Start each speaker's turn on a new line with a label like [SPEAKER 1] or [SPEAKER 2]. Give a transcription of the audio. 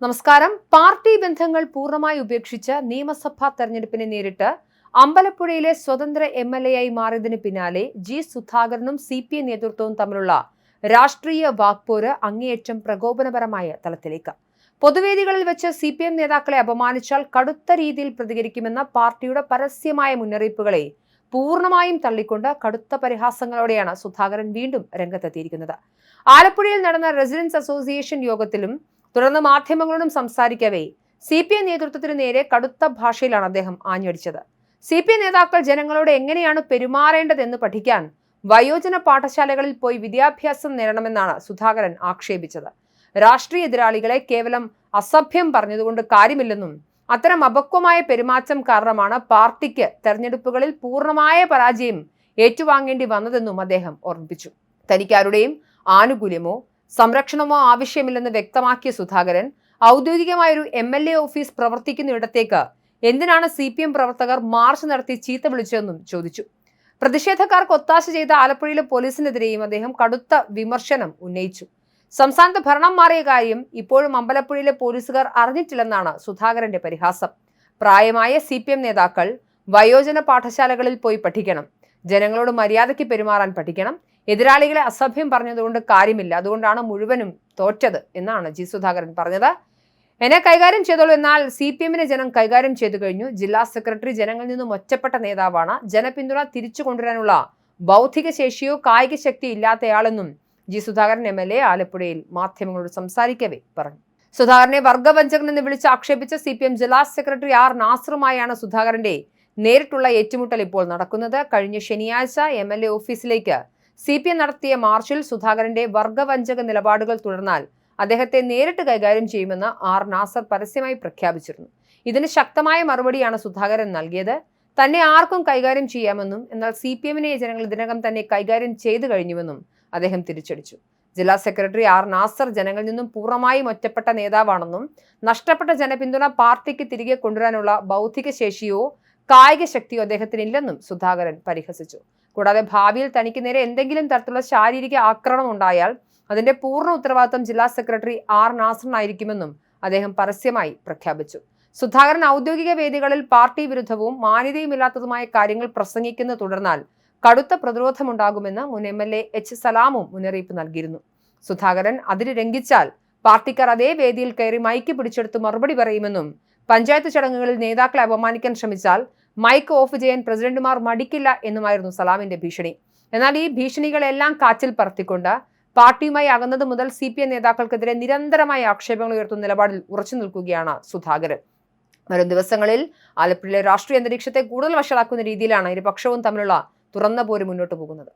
[SPEAKER 1] നമസ്കാരം. പാർട്ടി ബന്ധങ്ങൾ പൂർണ്ണമായി ഉപേക്ഷിച്ച് നിയമസഭാ തെരഞ്ഞെടുപ്പിനെ നേരിട്ട് അമ്പലപ്പുഴയിലെ സ്വതന്ത്ര MLA ആയി മാറിയതിന് പിന്നാലെ ജി സുധാകരനും CPI നേതൃത്വവും തമ്മിലുള്ള രാഷ്ട്രീയ വാക്പോര് അങ്ങേയറ്റം പ്രകോപനപരമായ തലത്തിലേക്ക്. പൊതുവേദികളിൽ വെച്ച് CPM നേതാക്കളെ അപമാനിച്ചാൽ കടുത്ത രീതിയിൽ പ്രതികരിക്കുമെന്ന പാർട്ടിയുടെ പരസ്യമായ മുന്നറിയിപ്പുകളെ പൂർണ്ണമായും തള്ളിക്കൊണ്ട് കടുത്ത പരിഹാസങ്ങളോടെയാണ് സുധാകരൻ വീണ്ടും രംഗത്തെത്തിയിരിക്കുന്നത്. ആലപ്പുഴയിൽ നടന്ന റെസിഡൻസ് അസോസിയേഷൻ യോഗത്തിലും തുടർന്ന് മാധ്യമങ്ങളോടും സംസാരിക്കവേ CPI നേതൃത്വത്തിന് നേരെ കടുത്ത ഭാഷയിലാണ് അദ്ദേഹം ആഞ്ഞടിച്ചത്. CPI നേതാക്കൾ ജനങ്ങളോട് എങ്ങനെയാണ് പെരുമാറേണ്ടതെന്ന് പഠിക്കാൻ വയോജന പാഠശാലകളിൽ പോയി വിദ്യാഭ്യാസം നേടണമെന്നാണ് സുധാകരൻ ആക്ഷേപിച്ചത്. രാഷ്ട്രീയ എതിരാളികളെ കേവലം അസഭ്യം പറഞ്ഞതുകൊണ്ട് കാര്യമില്ലെന്നും അത്തരം അപക്വമായ പെരുമാറ്റം കാരണമാണ് പാർട്ടിക്ക് തെരഞ്ഞെടുപ്പുകളിൽ പൂർണ്ണമായ പരാജയം ഏറ്റുവാങ്ങേണ്ടി വന്നതെന്നും അദ്ദേഹം ഓർമ്മിപ്പിച്ചു. തനിക്കാരുടെയും ആനുകൂല്യമോ സംരക്ഷണമോ ആവശ്യമില്ലെന്ന് വ്യക്തമാക്കിയ സുധാകരൻ ഔദ്യോഗികമായൊരു MLA ഓഫീസ് പ്രവർത്തിക്കുന്നിടത്തേക്ക് എന്തിനാണ് CPM പ്രവർത്തകർ മാർച്ച് നടത്തി ചീത്ത വിളിച്ചതെന്നും ചോദിച്ചു. പ്രതിഷേധക്കാർക്ക് ഒത്താശ ചെയ്ത ആലപ്പുഴയിലെ പോലീസിനെതിരെയും അദ്ദേഹം കടുത്ത വിമർശനം ഉന്നയിച്ചു. സംസ്ഥാനത്ത് ഭരണം മാറിയ കാര്യം ഇപ്പോഴും അമ്പലപ്പുഴയിലെ പോലീസുകാർ അറിഞ്ഞിട്ടില്ലെന്നാണ് സുധാകരന്റെ പരിഹാസം. പ്രായമായ CPM നേതാക്കൾ വയോജന പാഠശാലകളിൽ പോയി പഠിക്കണം, ജനങ്ങളോട് മര്യാദയ്ക്ക് പെരുമാറാൻ പഠിക്കണം, എതിരാളികളെ അസഭ്യം പറഞ്ഞതുകൊണ്ട് കാര്യമില്ല, അതുകൊണ്ടാണ് മുഴുവനും തോറ്റത് എന്നാണ് ജി സുധാകരൻ പറഞ്ഞത്. എന്നെ കൈകാര്യം ചെയ്തോളൂ, എന്നാൽ CPMനെ ജനം കൈകാര്യം ചെയ്തു കഴിഞ്ഞു. ജില്ലാ സെക്രട്ടറി ജനങ്ങളിൽ നിന്നും ഒറ്റപ്പെട്ട നേതാവാണ്. ജനപിന്തുണ തിരിച്ചു കൊണ്ടുവരാനുള്ള ബൗദ്ധിക ശേഷിയോ കായിക ശക്തിയോ ഇല്ലാത്തയാളെന്നും ജി സുധാകരൻ MLA ആലപ്പുഴയിൽ മാധ്യമങ്ങളോട് സംസാരിക്കവേ പറഞ്ഞു. സുധാകരനെ വർഗവഞ്ചകൻ എന്ന് വിളിച്ച് ആക്ഷേപിച്ച CPM ജില്ലാ സെക്രട്ടറി R നാസറുമായാണ് സുധാകരന്റെ നേരിട്ടുള്ള ഏറ്റുമുട്ടൽ ഇപ്പോൾ നടക്കുന്നത്. കഴിഞ്ഞ ശനിയാഴ്ച MLA ഓഫീസിലേക്ക് CPM നടത്തിയ മാർച്ചിൽ സുധാകരന്റെ വർഗവഞ്ചക നിലപാടുകൾ തുടർന്നാൽ അദ്ദേഹത്തെ നേരിട്ട് കൈകാര്യം ചെയ്യുമെന്ന് R നാസർ പരസ്യമായി പ്രഖ്യാപിച്ചിരുന്നു. ഇതിന് ശക്തമായ മറുപടിയാണ് സുധാകരൻ നൽകിയത്. തന്നെ ആർക്കും കൈകാര്യം ചെയ്യാമെന്നും എന്നാൽ CPMനെ ജനങ്ങൾ ഇതിനകം തന്നെ കൈകാര്യം ചെയ്തു കഴിഞ്ഞുവെന്നും അദ്ദേഹം തിരിച്ചടിച്ചു. ജില്ലാ സെക്രട്ടറി R നാസർ ജനങ്ങളിൽ നിന്നും പൂർണ്ണമായും ഒറ്റപ്പെട്ട നേതാവാണെന്നും നഷ്ടപ്പെട്ട ജനപിന്തുണ പാർട്ടിക്ക് തിരികെ കൊണ്ടുവരാനുള്ള ബൗദ്ധിക ശേഷിയോ കായിക ശക്തിയോ അദ്ദേഹത്തിനില്ലെന്നും സുധാകരൻ പരിഹസിച്ചു. കൂടാതെ ഭാവിയിൽ തനിക്ക് നേരെ എന്തെങ്കിലും തരത്തിലുള്ള ശാരീരിക ആക്രമണം ഉണ്ടായാൽ അതിന്റെ പൂർണ്ണ ഉത്തരവാദിത്വം ജില്ലാ സെക്രട്ടറി R നാസറിനായിരിക്കുമെന്നും അദ്ദേഹം പരസ്യമായി പ്രഖ്യാപിച്ചു. സുധാകരൻ ഔദ്യോഗിക വേദികളിൽ പാർട്ടി വിരുദ്ധവും മാന്യതയുമില്ലാത്തതുമായ കാര്യങ്ങൾ പ്രസംഗിക്കുന്നത് തുടർന്നാൽ കടുത്ത പ്രതിരോധമുണ്ടാകുമെന്ന് മുൻ MLA H സലാമും മുന്നറിയിപ്പ് നൽകിയിരുന്നു. സുധാകരൻ അതിര് ലംഘിച്ചാൽ പാർട്ടിക്കാർ അതേ വേദിയിൽ കയറി മൈക്ക് പിടിച്ചെടുത്ത് മറുപടി പറയുമെന്നും പഞ്ചായത്ത് ചടങ്ങുകളിൽ നേതാക്കളെ അപമാനിക്കാൻ ശ്രമിച്ചാൽ മൈക്ക് ഓഫ് ചെയ്യാൻ പ്രസിഡന്റുമാർ മടിക്കില്ല എന്നുമായിരുന്നു സലാമിന്റെ ഭീഷണി. എന്നാൽ ഈ ഭീഷണികളെല്ലാം കാറ്റിൽ പറത്തിക്കൊണ്ട് പാർട്ടിയുമായി അകന്നത് മുതൽ CPM നേതാക്കൾക്കെതിരെ നിരന്തരമായ ആക്ഷേപങ്ങൾ ഉയർത്തുന്ന നിലപാടിൽ ഉറച്ചു നിൽക്കുകയാണ് സുധാകരൻ. വരും ദിവസങ്ങളിൽ ആലപ്പുഴയിലെ രാഷ്ട്രീയ അന്തരീക്ഷത്തെ കൂടുതൽ വഷളാക്കുന്ന രീതിയിലാണ് ഇരുപക്ഷവും തമ്മിലുള്ള തുറന്ന പോര് മുന്നോട്ട് പോകുന്നത്.